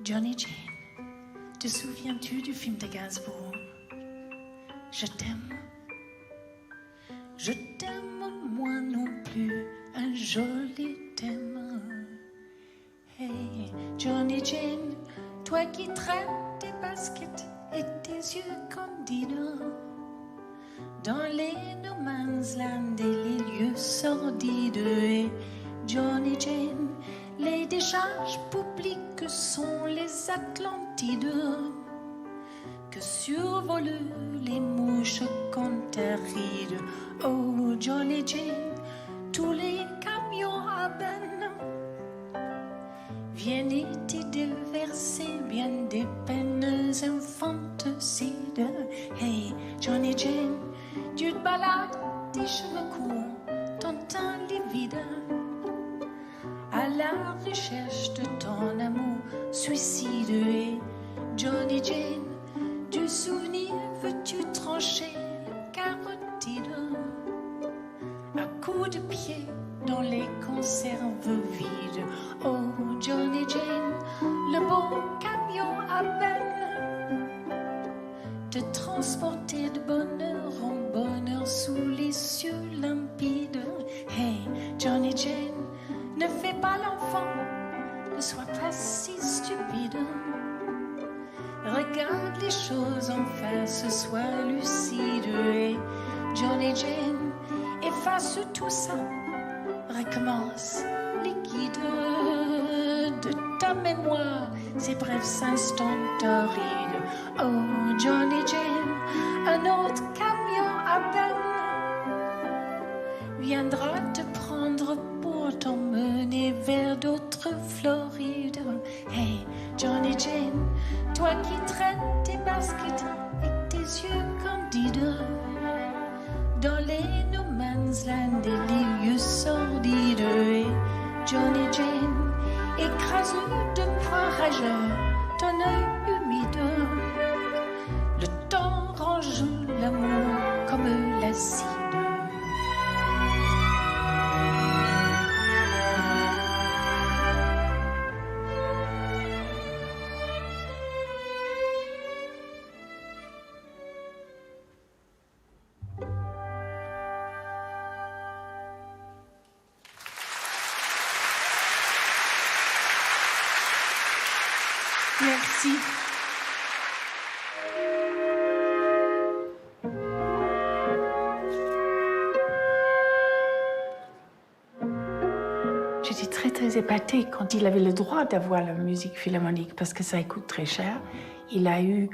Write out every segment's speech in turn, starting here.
Johnny Jane, te souviens-tu du film de Gainsbourg? Je t'aime. Je t'aime, moi non plus, un joli thème. Hey, Johnny Jane, toi qui traînes tes baskets et tes yeux candides dans les no man's land et les lieux sordides. Hey, Johnny Jane, les décharges publiques sont les Atlantides que survolent les mouches contrarides. Oh, Johnny Jane, tous les camions à benne viennent y déverser bien des peines infanticides. Hey, Johnny Jane, tu te balades tes cheveux courts, ton teint livide, à la recherche de ton amour suicide. Hey, Johnny Jane, du souvenir veux-tu trancher le carotide à coups de pied dans les conserves vides? Oh, Johnny Jane, le beau camion à peine te transporter de bonheur en bonheur sous les cieux limpides. Hey, Johnny Jane, ne fais pas l'enfant, ne sois pas si stupide. Regarde les choses en face, sois lucide. Hey, Johnny Jane, efface tout ça, recommence liquide de ta mémoire ces brefs instants torrides. Oh, Johnny Jane, un autre camion à peine viendra te prendre pour t'emmener vers d'autres Florides. Hey, Johnny Jane, toi qui traînes tes baskets et tes yeux candides dans les no man's land et les lieux sordides. Hey, Johnny Jane, écraseux de points rageurs, ton œil humide. Le temps range l'amour comme l'acide. Merci. J'étais très épatée quand il avait le droit d'avoir la musique philharmonique parce que ça coûte très cher. Il a eu,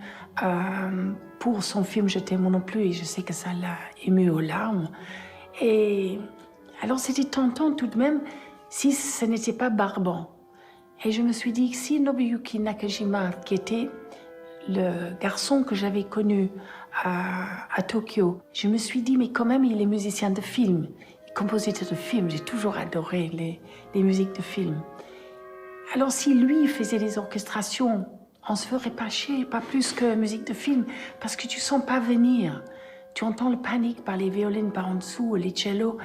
pour son film Je t'aime non plus, et je sais que ça l'a ému aux larmes. Et alors c'était tentant tout de même si ce n'était pas barbant. Et je me suis dit que si Nobuyuki Nakajima, qui était le garçon que j'avais connu à Tokyo, je me suis dit, mais quand même, il est musicien de film, compositeur de film. J'ai toujours adoré les musiques de film. Alors si lui faisait des orchestrations, on se ferait pas chier, pas plus que musique de film, parce que tu sens pas venir. Tu entends le panique par les violines par en dessous, les cellos,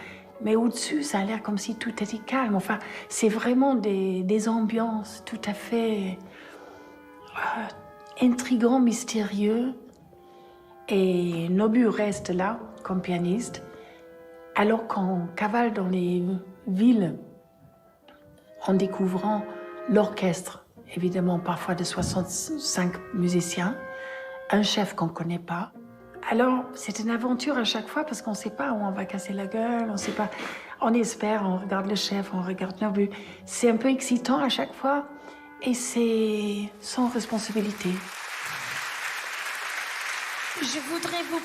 mais au-dessus, ça a l'air comme si tout était calme. Enfin, c'est vraiment des ambiances tout à fait intrigants, mystérieux. Et Nobu reste là, comme pianiste, alors qu'on cavale dans les villes en découvrant l'orchestre, évidemment parfois de 65 musiciens, un chef qu'on ne connaît pas. Alors, c'est une aventure à chaque fois parce qu'on ne sait pas où on va casser la gueule, on ne sait pas. On espère, on regarde le chef, on regarde Nobu. C'est un peu excitant à chaque fois et c'est sans responsabilité. Je voudrais vous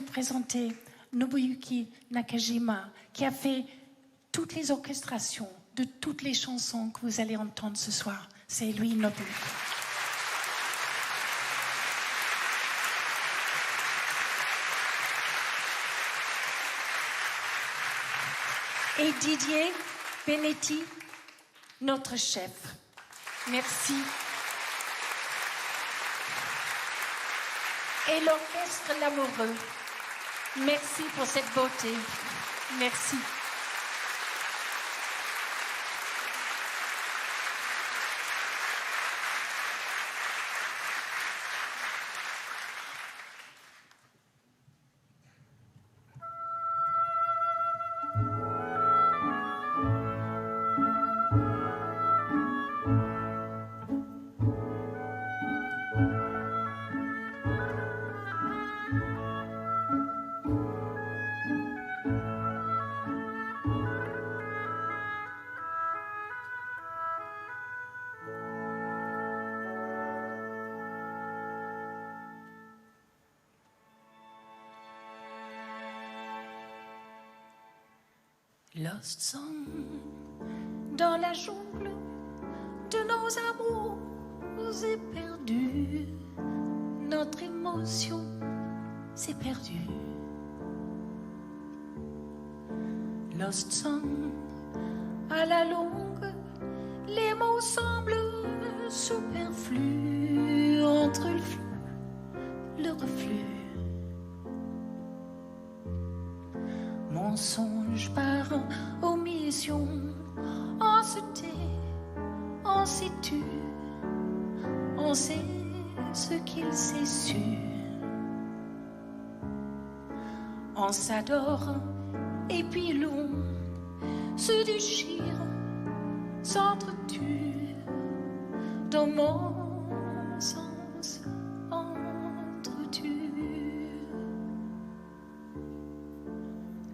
présenter Nobuyuki Nakajima, qui a fait toutes les orchestrations de toutes les chansons que vous allez entendre ce soir. C'est lui, Nobu. Et Didier Benetti, notre chef. Merci. Et l'orchestre L'Amoureux. Merci pour cette beauté. Merci. Lost song dans la jungle de nos amours éperdus. Notre émotion s'est perdue. Lost song à la longue, les mots semblent superflus entre le flou, le reflux. Mensonge par omission, on se tait, on s'est tu, on sait ce qu'il s'est su. On s'adore et puis l'on se déchire, s'entretue dans mon sens entretue.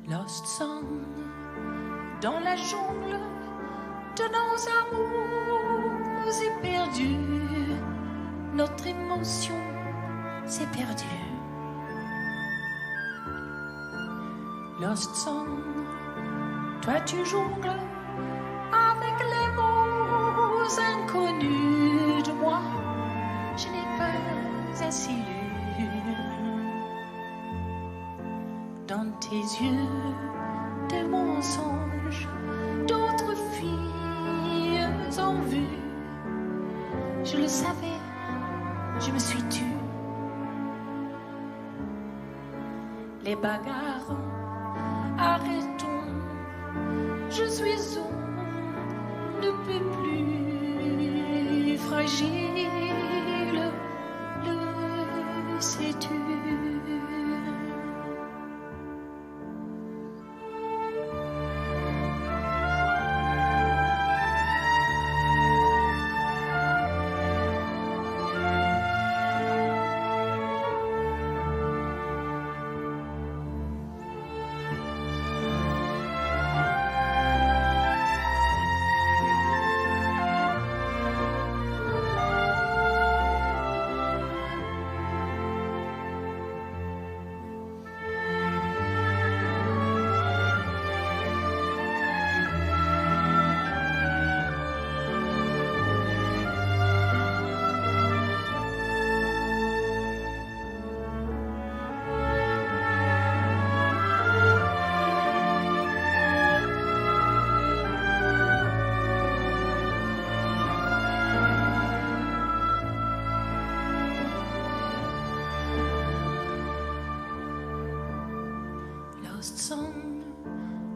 Lost song dans la jungle de nos amours éperdus. Notre émotion s'est perdue. Lost song, toi tu jongles avec les mots inconnus de moi. Je n'ai pas assez lu. Dans tes yeux, des mensonges, d'autres filles en vue. Je le savais, je me suis tue. Les bagarres, arrêtons. Je suis on ne peut plus fragile. Le sais-tu?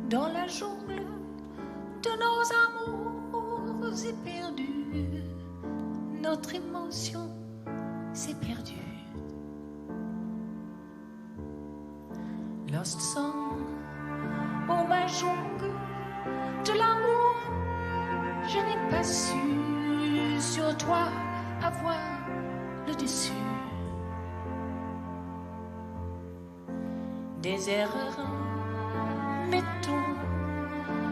Dans la jungle de nos amours éperdus, notre émotion s'est perdue. Lost song, oh ma jungle de l'amour, je n'ai pas su sur toi avoir le dessus. Des erreurs, mettons,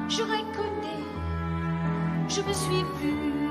je reconnais, je me suis vue